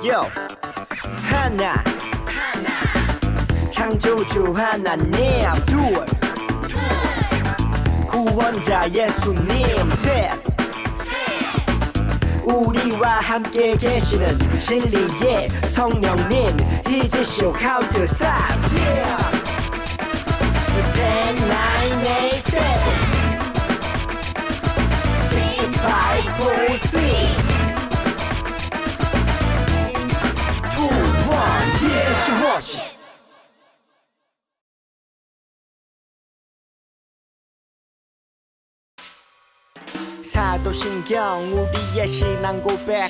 요 하나 창조주 하나님 둘 구원자 예수님 셋 우리와 함께 계시는 진리의 성령님 He's show count stop yeah 10, 9, 8, 7 6, 5, 4, 3 2, 1 He's your worship 사도신경 우리의 신앙 고백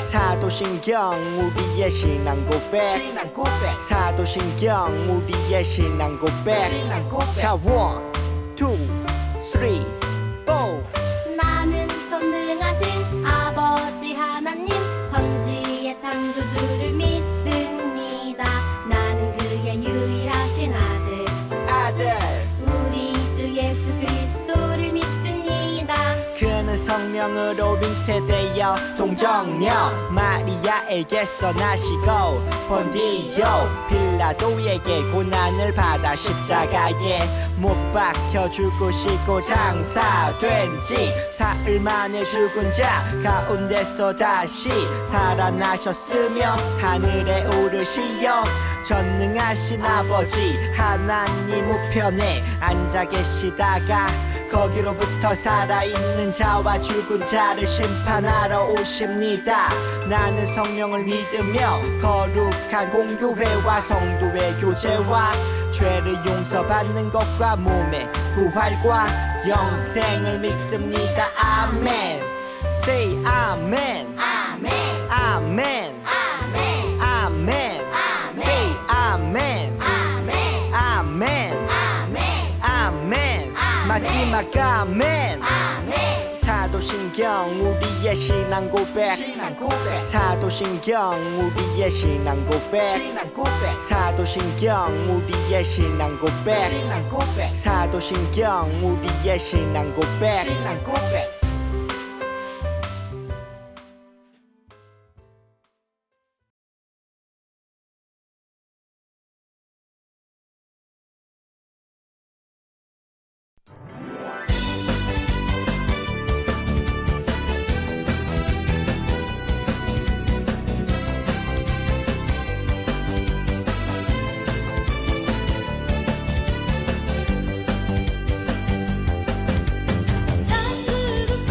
사도신경 우리의 신앙 고백 사도신경 우리의 신앙 고백 자 1, 2, 3, 4 나는 전능하신 아버지 하나님 천지의 창조주를 믿습니다. 나는 그의 유일하신 아들 우리 주 예수 그리스도를 믿습니다. 그는 성령으로 잉태되어 동정녀 마리아에게서 나시고 본디오 빌라도에게 고난을 받아 십자가에 못 박혀 죽으시고 장사된 지 사흘 만에 죽은 자 가운데서 다시 살아나셨으며 하늘에 오르시어 전능하신 아버지 하나님 우편에 앉아 계시다가 거기로부터 살아있는 자와 죽은 자를 심판하러 오십니다. 나는 성령을 믿으며 거룩한 공교회와 성도의 교제와 죄를 용서받는 것과 몸의 부활과 영생을 믿습니다. 아멘. Say 아멘. 아멘. 아멘. 아멘. 아멘. Say 아멘. 아멘. 아멘. 아멘. 아멘. 마지막 아멘. 아멘. 사도신경 우리의 신앙 고백 사도신경 우리의 신앙 고백 사도신경 우리의 신앙 고백 사도신경 우리의 신앙 고백 천국은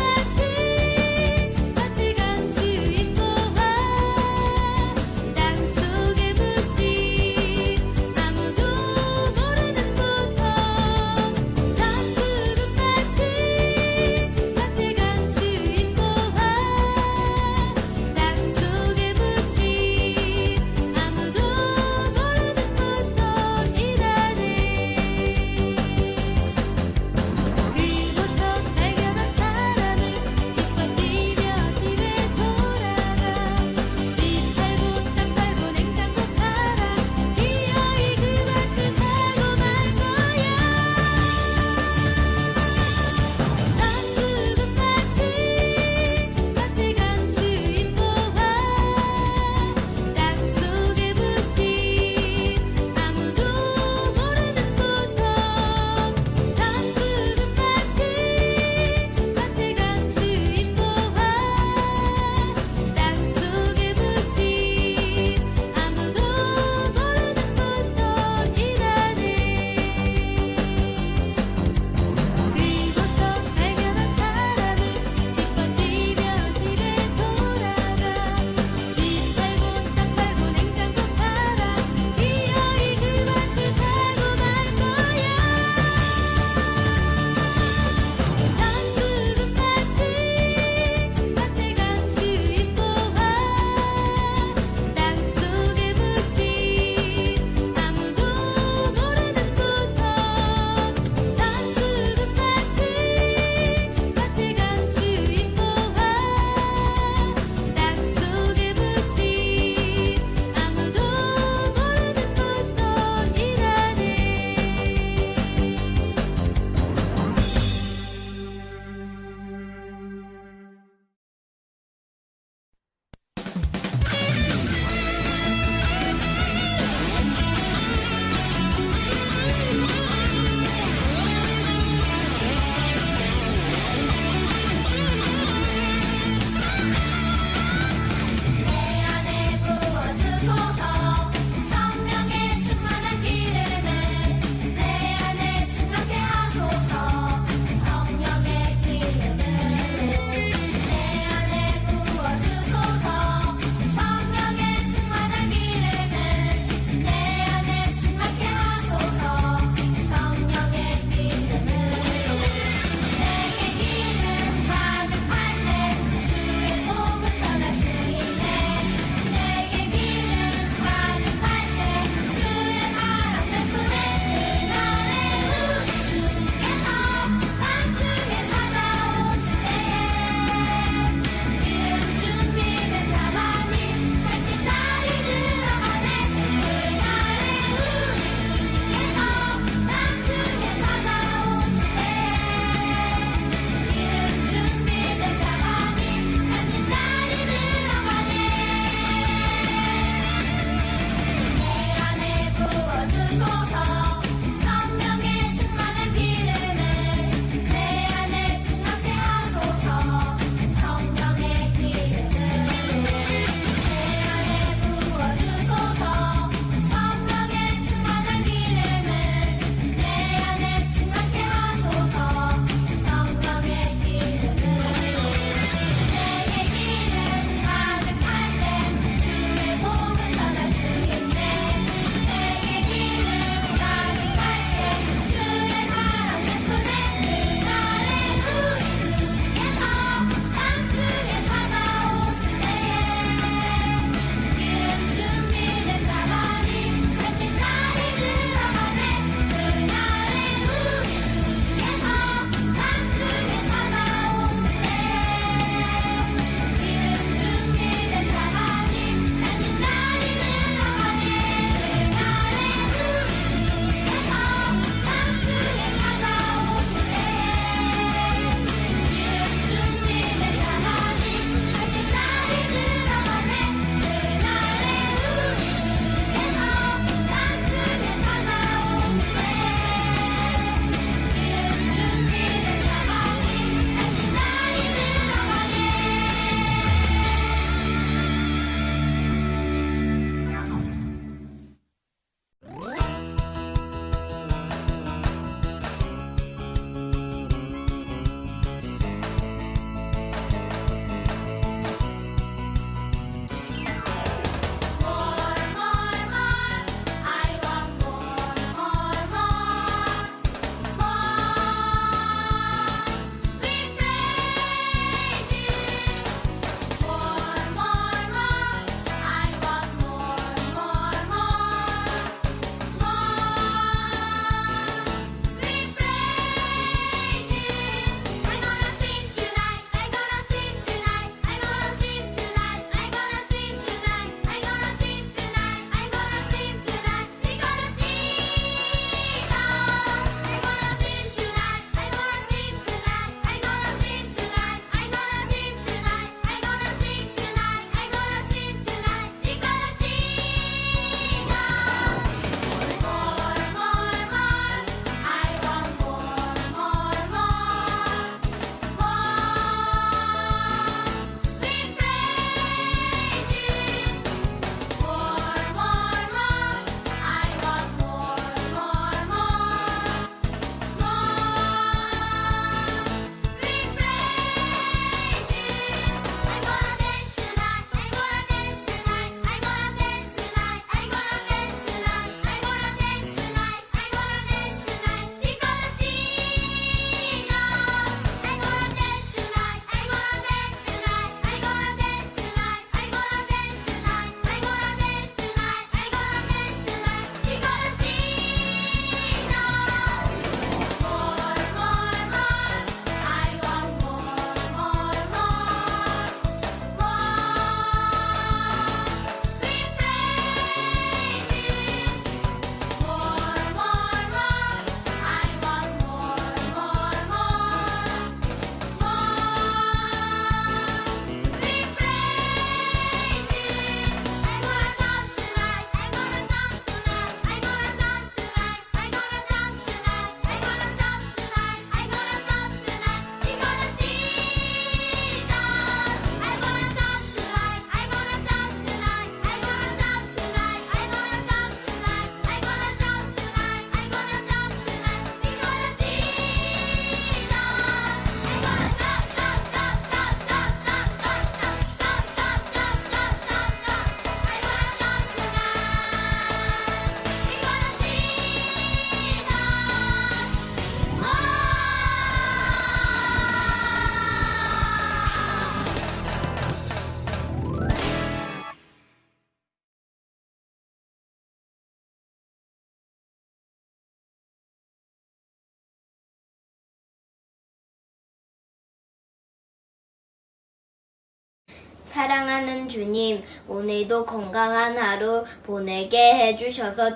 사랑하는 주님, 오늘도 건강한 하루 보내게 해주셔서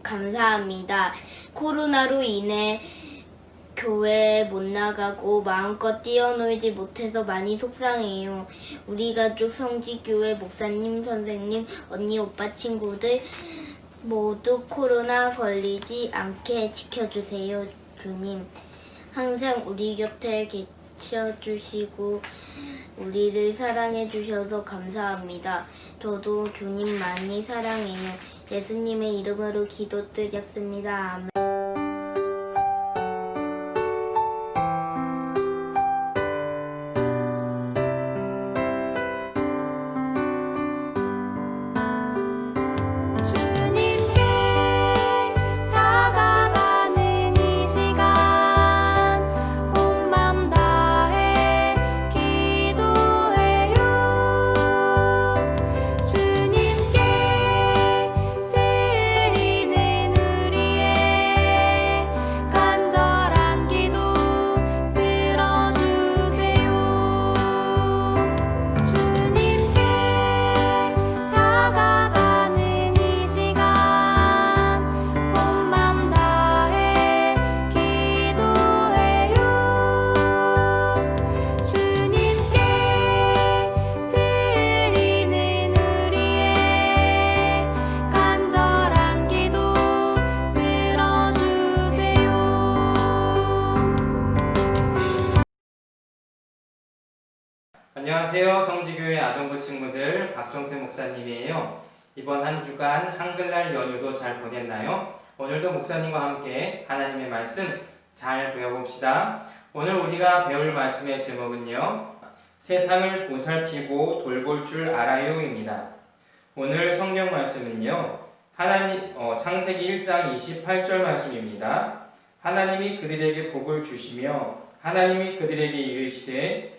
감사합니다. 코로나로 인해 교회에 못 나가고 마음껏 뛰어놀지 못해서 많이 속상해요. 우리 가족 성지교회 목사님, 선생님, 언니, 오빠, 친구들 모두 코로나 걸리지 않게 지켜주세요, 주님. 항상 우리 곁에 계셔주시고 우리를 사랑해 주셔서 감사합니다. 저도 주님 많이 사랑해요. 예수님의 이름으로 기도드렸습니다. 아멘. 주님께 다가가는 이 시간 온 맘 다해 기도해요. 주님께 드리는 우리의 간절한 기도 들어주세요. 주님께 다가가는 이 시간 온 맘 다해 기도해요. 주님께 드리는 우리의 간절한 기도 들어주세요. 안녕하세요. 성지교회 아동부 친구들 박종태 목사님이에요. 이번 한 주간 한글날 연휴도 잘 보냈나요? 오늘도 목사님과 함께 하나님의 말씀 잘 배워봅시다. 오늘 우리가 배울 말씀의 제목은요, 세상을 보살피고 돌볼 줄 알아요입니다. 오늘 성경 말씀은요, 창세기 1장 28절 말씀입니다. 하나님이 그들에게 복을 주시며 하나님이 그들에게 이르시되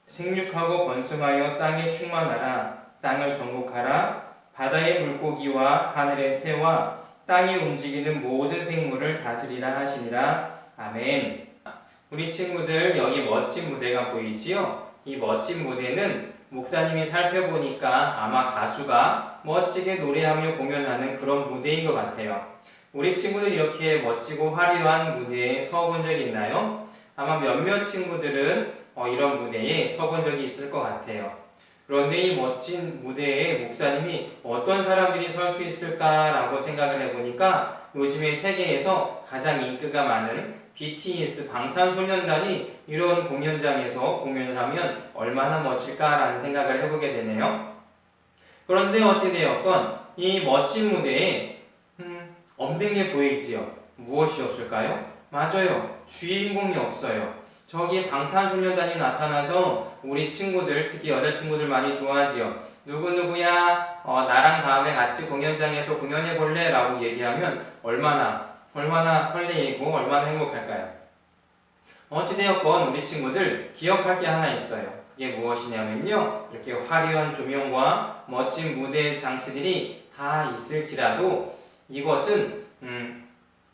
생육하고 번성하여 땅에 충만하라. 땅을 정복하라. 바다의 물고기와 하늘의 새와 땅에 움직이는 모든 생물을 다스리라 하시니라. 아멘. 우리 친구들, 여기 멋진 무대가 보이지요? 이 멋진 무대는 목사님이 살펴보니까 아마 가수가 멋지게 노래하며 공연하는 그런 무대인 것 같아요. 우리 친구들 이렇게 멋지고 화려한 무대에 서본 적이 있나요? 아마 몇몇 친구들은 이런 무대에 서본 적이 있을 것 같아요. 그런데 이 멋진 무대에 목사님이 어떤 사람들이 설 수 있을까라고 생각을 해보니까 요즘에 세계에서 가장 인기가 많은 BTS 방탄소년단이 이런 공연장에서 공연을 하면 얼마나 멋질까라는 생각을 해보게 되네요. 그런데 어찌되었건 이 멋진 무대에 없는 게 보이지요. 무엇이 없을까요? 맞아요. 주인공이 없어요. 저기 방탄소년단이 나타나서 우리 친구들, 특히 여자친구들 많이 좋아하지요. 누구누구야, 나랑 다음에 같이 공연장에서 공연해볼래? 라고 얘기하면 얼마나 설레이고 얼마나 행복할까요? 어찌되었건 우리 친구들 기억할 게 하나 있어요. 그게 무엇이냐면요, 이렇게 화려한 조명과 멋진 무대 장치들이 다 있을지라도 이것은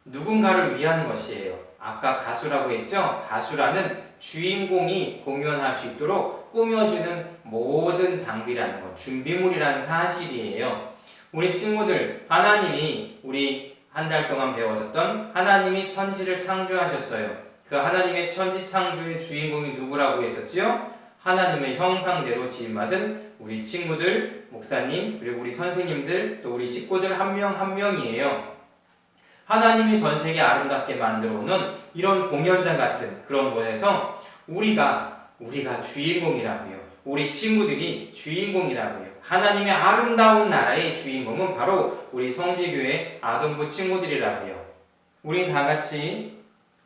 누군가를 위한 것이에요. 아까 가수라고 했죠? 가수라는 주인공이 공연할 수 있도록 꾸며주는 모든 장비라는 것, 준비물이라는 사실이에요. 우리 친구들, 하나님이 우리 한 달 동안 배웠었던 하나님이 천지를 창조하셨어요. 그 하나님의 천지 창조의 주인공이 누구라고 했었지요? 하나님의 형상대로 지음받은 우리 친구들, 목사님, 그리고 우리 선생님들, 또 우리 식구들 한 명 한 명이에요. 하나님이 전 세계 아름답게 만들어 오는 이런 공연장 같은 그런 곳에서 우리가 주인공이라고요. 우리 친구들이 주인공이라고요. 하나님의 아름다운 나라의 주인공은 바로 우리 성지교회 아동부 친구들이라고요. 우리 다 같이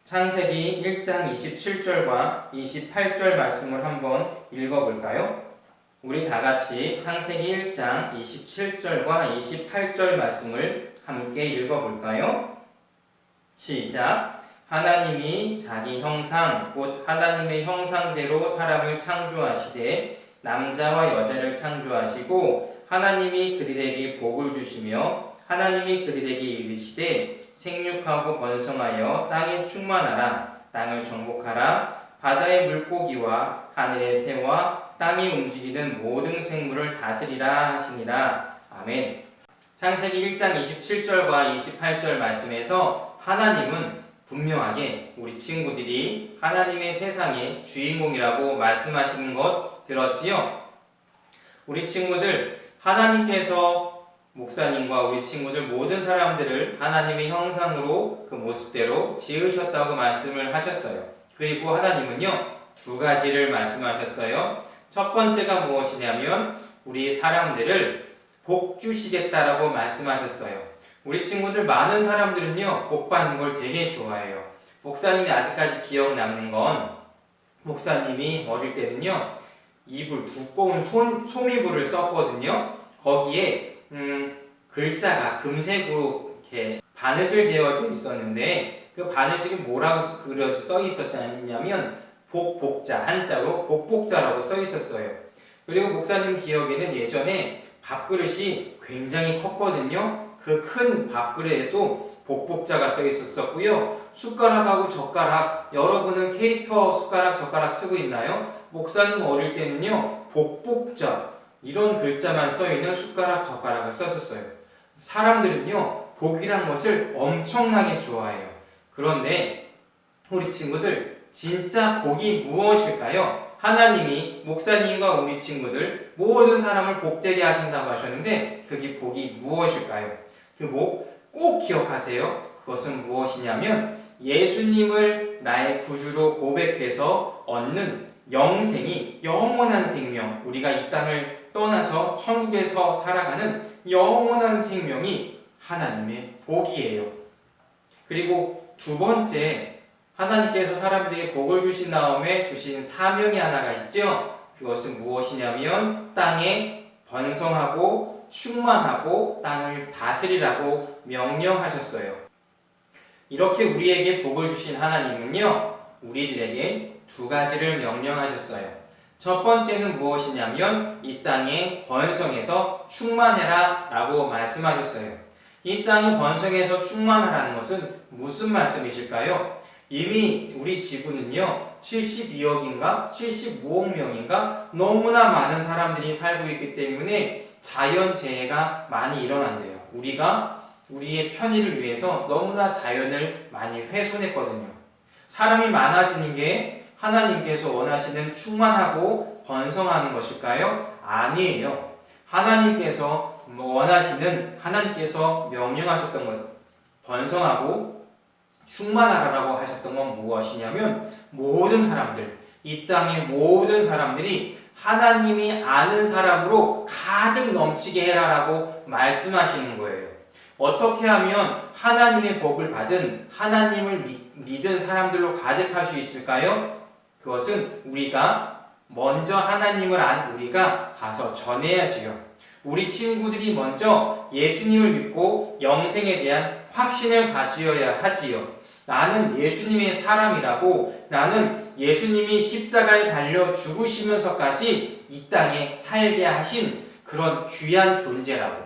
창세기 1장 27절과 28절 말씀을 한번 읽어볼까요? 우리 다 같이 창세기 1장 27절과 28절 말씀을 함께 읽어볼까요? 시작. 하나님이 자기 형상 곧 하나님의 형상대로 사람을 창조하시되 남자와 여자를 창조하시고 하나님이 그들에게 복을 주시며 하나님이 그들에게 이르시되 생육하고 번성하여 땅에 충만하라. 땅을 정복하라. 바다의 물고기와 하늘의 새와 땅이 움직이는 모든 생물을 다스리라 하시니라. 아멘. 창세기 1장 27절과 28절 말씀에서 하나님은 분명하게 우리 친구들이 하나님의 세상의 주인공이라고 말씀하시는 것 들었지요? 우리 친구들, 하나님께서 목사님과 우리 친구들 모든 사람들을 하나님의 형상으로 그 모습대로 지으셨다고 말씀을 하셨어요. 그리고 하나님은요, 두 가지를 말씀하셨어요. 첫 번째가 무엇이냐면 우리 사람들을 복 주시겠다라고 말씀하셨어요. 우리 친구들 많은 사람들은요, 복 받는 걸 되게 좋아해요. 목사님이 아직까지 기억 남는 건 목사님이 어릴 때는요, 이불, 두꺼운 소미불을 썼거든요. 거기에 글자가 금색으로 이렇게 바느질 되어져 있었는데 그 바느질이 뭐라고 써 있었냐면 복복자, 한자로 복복자라고 써 있었어요. 그리고 목사님 기억에는 예전에 밥그릇이 굉장히 컸거든요. 그 큰 밥그릇에도 복복자가 써 있었고요. 숟가락하고 젓가락, 여러분은 캐릭터 숟가락, 젓가락 쓰고 있나요? 목사님 어릴 때는요, 복복자 이런 글자만 써 있는 숟가락, 젓가락을 썼었어요. 사람들은요, 복이란 것을 엄청나게 좋아해요. 그런데 우리 친구들, 진짜 복이 무엇일까요? 하나님이 목사님과 우리 친구들 모든 사람을 복되게 하신다고 하셨는데 그게 복이 무엇일까요? 그 복 꼭 기억하세요. 그것은 무엇이냐면 예수님을 나의 구주로 고백해서 얻는 영생이, 영원한 생명, 우리가 이 땅을 떠나서 천국에서 살아가는 영원한 생명이 하나님의 복이에요. 그리고 두 번째, 하나님께서 사람들에게 복을 주신 다음에 주신 사명이 하나가 있죠. 그것은 무엇이냐면 땅에 번성하고 충만하고 땅을 다스리라고 명령하셨어요. 이렇게 우리에게 복을 주신 하나님은요, 우리들에게 두 가지를 명령하셨어요. 첫 번째는 무엇이냐면 이 땅에 번성해서 충만해라 라고 말씀하셨어요. 이 땅이 번성해서 충만하라는 것은 무슨 말씀이실까요? 이미 우리 지구는요, 72억인가 75억 명인가 너무나 많은 사람들이 살고 있기 때문에 자연재해가 많이 일어난대요. 우리가 우리의 편의를 위해서 너무나 자연을 많이 훼손했거든요. 사람이 많아지는 게 하나님께서 원하시는 충만하고 번성하는 것일까요? 아니에요. 하나님께서 원하시는, 하나님께서 명령하셨던 것, 번성하고 충만하라고 하셨던 건 무엇이냐면 모든 사람들, 이 땅의 모든 사람들이 하나님이 아는 사람으로 가득 넘치게 해라라고 말씀하시는 거예요. 어떻게 하면 하나님의 복을 받은, 하나님을 믿은 사람들로 가득할 수 있을까요? 그것은 우리가 먼저 하나님을 안 우리가 가서 전해야지요. 우리 친구들이 먼저 예수님을 믿고 영생에 대한 확신을 가지어야 하지요. 나는 예수님의 사람이라고, 나는 예수님이 십자가에 달려 죽으시면서까지 이 땅에 살게 하신 그런 귀한 존재라고,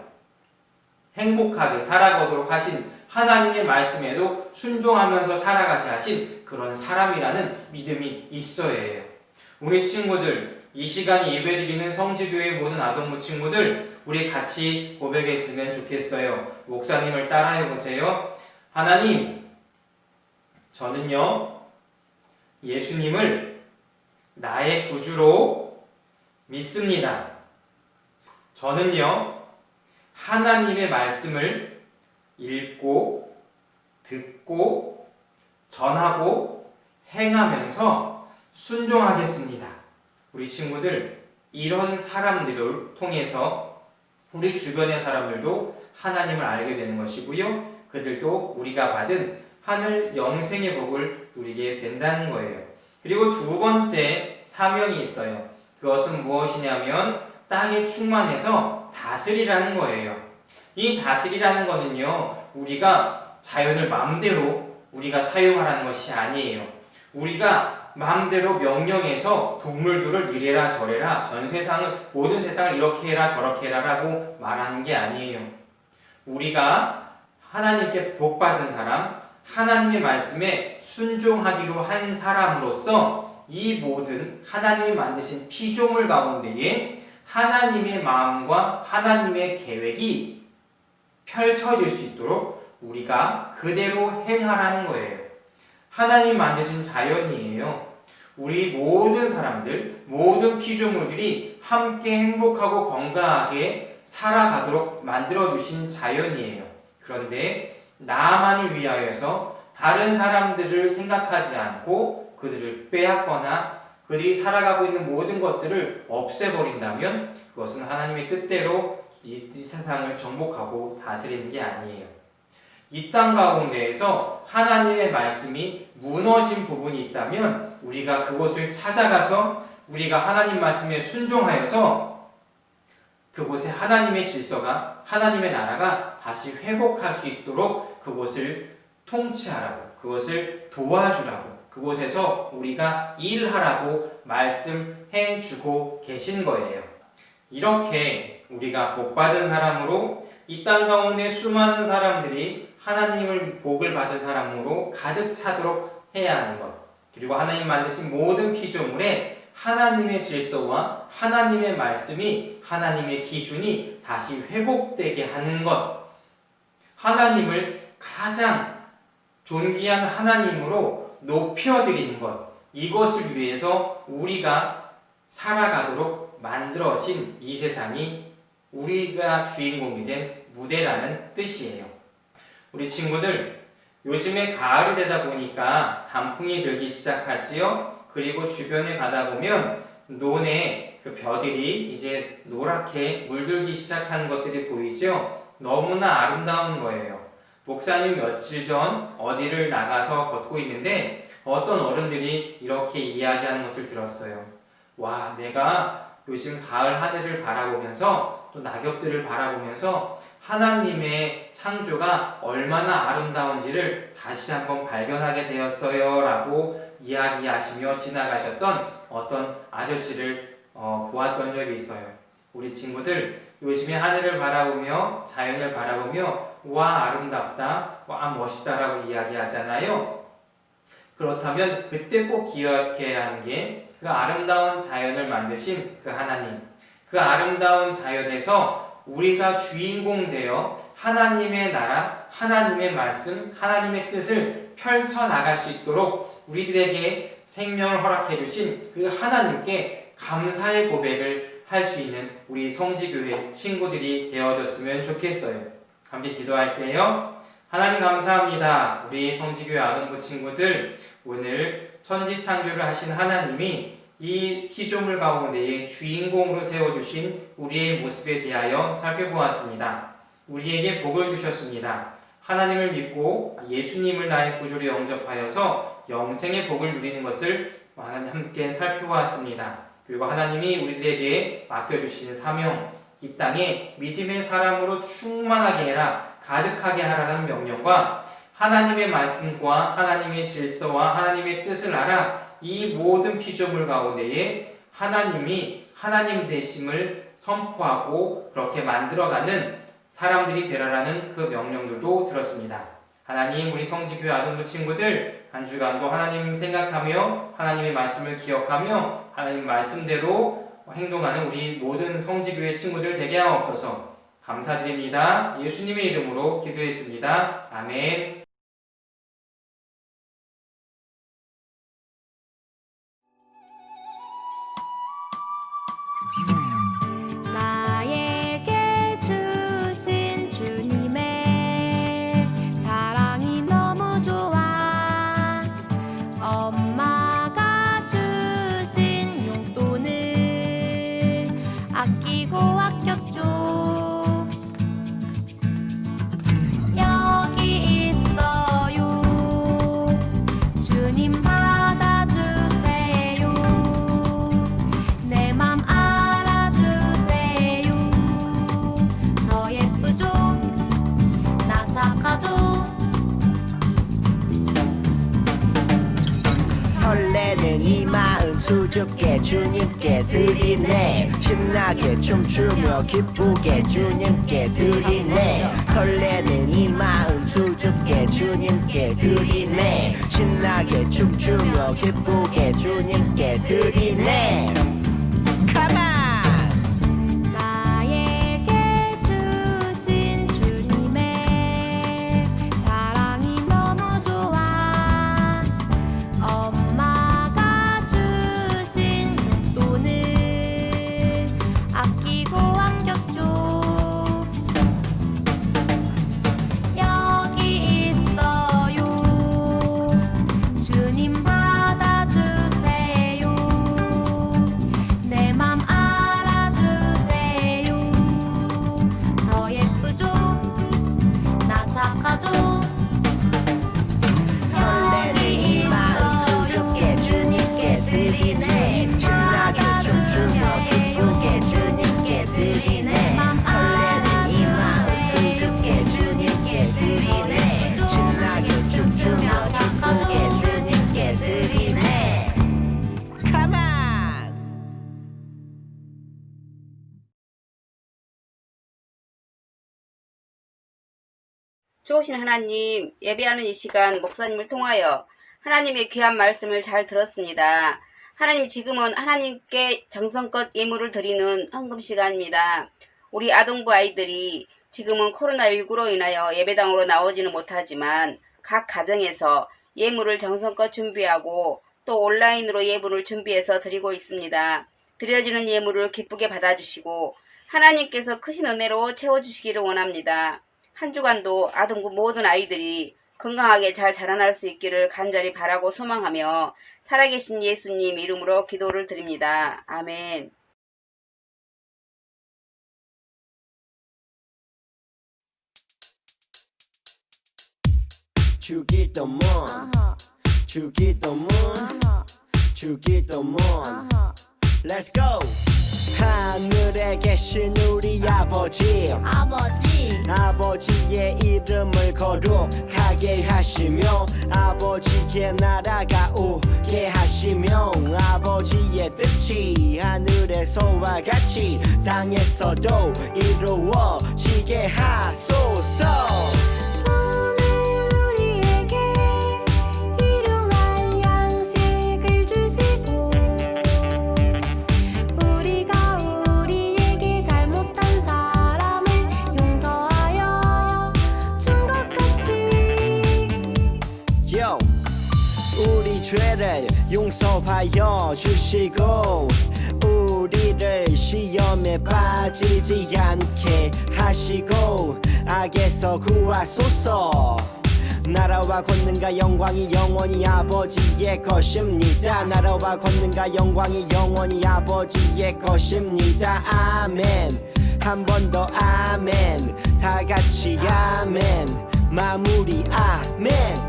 행복하게 살아가도록 하신 하나님의 말씀에도 순종하면서 살아가게 하신 그런 사람이라는 믿음이 있어야 해요. 우리 친구들, 이 시간에 예배드리는 성지교회 모든 아동부 친구들, 우리 같이 고백했으면 좋겠어요. 목사님을 따라해보세요. 하나님, 저는요, 예수님을 나의 구주로 믿습니다. 저는요, 하나님의 말씀을 읽고, 듣고, 전하고, 행하면서 순종하겠습니다. 우리 친구들, 이런 사람들을 통해서 우리 주변의 사람들도 하나님을 알게 되는 것이고요. 그들도 우리가 받은 하늘 영생의 복을 누리게 된다는 거예요. 그리고 두 번째 사명이 있어요. 그것은 무엇이냐면 땅에 충만해서 다스리라는 거예요. 이 다스리라는 거는요, 우리가 자연을 마음대로 우리가 사용하라는 것이 아니에요. 우리가 마음대로 명령해서 동물들을 이래라 저래라, 전 세상을, 모든 세상을 이렇게 해라 저렇게 해라 라고 말하는 게 아니에요. 우리가 하나님께 복 받은 사람, 하나님의 말씀에 순종하기로 한 사람으로서 이 모든 하나님이 만드신 피조물 가운데에 하나님의 마음과 하나님의 계획이 펼쳐질 수 있도록 우리가 그대로 행하라는 거예요. 하나님이 만드신 자연이에요. 우리 모든 사람들, 모든 피조물들이 함께 행복하고 건강하게 살아가도록 만들어주신 자연이에요. 그런데 나만을 위하여서 다른 사람들을 생각하지 않고 그들을 빼앗거나 그들이 살아가고 있는 모든 것들을 없애버린다면 그것은 하나님의 뜻대로 이 세상을 정복하고 다스리는 게 아니에요. 이 땅 가운데에서 하나님의 말씀이 무너진 부분이 있다면 우리가 그곳을 찾아가서 우리가 하나님 말씀에 순종하여서 그곳에 하나님의 질서가 하나님의 나라가 다시 회복할 수 있도록 그곳을 통치하라고 그것을 도와주라고 그곳에서 우리가 일하라고 말씀해 주고 계신 거예요. 이렇게 우리가 복받은 사람으로 이 땅 가운데 수많은 사람들이 하나님을 복을 받은 사람으로 가득 차도록 해야 하는 것. 그리고 하나님 만드신 모든 피조물에 하나님의 질서와 하나님의 말씀이 하나님의 기준이 다시 회복되게 하는 것. 하나님을 가장 존귀한 하나님으로 높여드리는 것. 이것을 위해서 우리가 살아가도록 만들어진 이 세상이 우리가 주인공이 된 무대라는 뜻이에요. 우리 친구들, 요즘에 가을이 되다 보니까 단풍이 들기 시작하지요. 그리고 주변에 가다 보면 논에 그 벼들이 이제 노랗게 물들기 시작하는 것들이 보이죠. 너무나 아름다운 거예요. 목사님 며칠 전 어디를 나가서 걷고 있는데 어떤 어른들이 이렇게 이야기하는 것을 들었어요. 와, 내가 요즘 가을 하늘을 바라보면서 또 낙엽들을 바라보면서 하나님의 창조가 얼마나 아름다운지를 다시 한번 발견하게 되었어요 라고 이야기하시며 지나가셨던 어떤 아저씨를 보았던 적이 있어요. 우리 친구들 요즘에 하늘을 바라보며 자연을 바라보며 와 아름답다, 와 멋있다라고 이야기하잖아요. 그렇다면 그때 꼭 기억해야 하는 게 그 아름다운 자연을 만드신 그 하나님, 그 아름다운 자연에서 우리가 주인공 되어 하나님의 나라, 하나님의 말씀, 하나님의 뜻을 펼쳐나갈 수 있도록 우리들에게 생명을 허락해 주신 그 하나님께 감사의 고백을 할 수 있는 우리 성지교회 친구들이 되어졌으면 좋겠어요. 함께 기도할게요. 하나님 감사합니다. 우리 성지교회 아동부 친구들 오늘 천지창조를 하신 하나님이 이 피조물 가운데에 주인공으로 세워주신 우리의 모습에 대하여 살펴보았습니다. 우리에게 복을 주셨습니다. 하나님을 믿고 예수님을 나의 구주로 영접하여서 영생의 복을 누리는 것을 함께 살펴보았습니다. 그리고 하나님이 우리들에게 맡겨주신 사명, 이 땅에 믿음의 사람으로 충만하게 해라, 가득하게 하라는 명령과 하나님의 말씀과 하나님의 질서와 하나님의 뜻을 알아 이 모든 피조물 가운데에 하나님이 하나님 되심을 선포하고 그렇게 만들어가는 사람들이 되라라는 그 명령들도 들었습니다. 하나님, 우리 성지교회 아동부 친구들 한 주간도 하나님 생각하며 하나님의 말씀을 기억하며 하나님 말씀대로 행동하는 우리 모든 성지교회 친구들 되게 하옵소서. 감사드립니다. 예수님의 이름으로 기도했습니다. 아멘. 나에게 주신 주님의 사랑이 너무 좋아. 엄마가 주신 용돈을 아끼고 아꼈죠. 여기 있어요. 주님 받아주세요. 내 맘 알아주세요. 저 예쁘죠? 나 착하죠? 설레는 이 마음 수줍게 주님께 드리네 신나게 춤추며 기쁘게 주님께 드리네 설레는 이 마음 수줍게 주님께 드리네 신나게 춤추며 기쁘게 주님께 드리네 Come on! 나에게 주신 주님의 사랑이 너무 좋아 엄마가 주신 용돈을 아끼고 아꼈죠 여기 있어요 주님 받아주세요 내 맘 알아주세요 저 예쁘죠 나 착하죠 설레는 이 마음 수줍게 주님께 드리네 신나게 춤추며 기쁘게 주님께 드리네 설레는 이 마음 수줍게 주님께 드리네 신나게 춤추며 기쁘게 주님께 드리네 Come on! 좋으신 하나님, 예배하는 이 시간 목사님을 통하여 하나님의 귀한 말씀을 잘 들었습니다. 하나님 지금은 하나님께 정성껏 예물을 드리는 헌금 시간입니다. 우리 아동부 아이들이 지금은 코로나19로 인하여 예배당으로 나오지는 못하지만 각 가정에서 예물을 정성껏 준비하고 또 온라인으로 예물을 준비해서 드리고 있습니다. 드려지는 예물을 기쁘게 받아주시고 하나님께서 크신 은혜로 채워주시기를 원합니다. 한 주간도 아동부 모든 아이들이 건강하게 잘 자라날 수 있기를 간절히 바라고 소망하며 살아계신 예수님 이름으로 기도를 드립니다. 아멘. 주기도문 주기도문 주기도문 Let's go! 하늘에 계신 우리 아버지 아버지의 이름을 거룩하게 하시며 아버지의 나라가 오게 하시며 아버지의 뜻이 하늘에서와 같이 땅에서도 이루어지게 하소서 오늘 우리에게 일용할 양식을 주시고 우리가 우리에게 잘못한 사람을 용서하여 준 것 같이 Yo, 우리 죄를 용서하여 주시고 우리를 시험에 빠지지 않게 하시고 악에서 구하소서 나라와 권능과 영광이 영원히 아버지의 것입니다 나라와 권능과 영광이 영원히 아버지의 것입니다 아멘 한 번 더 아멘 다 같이 아멘 마무리 아멘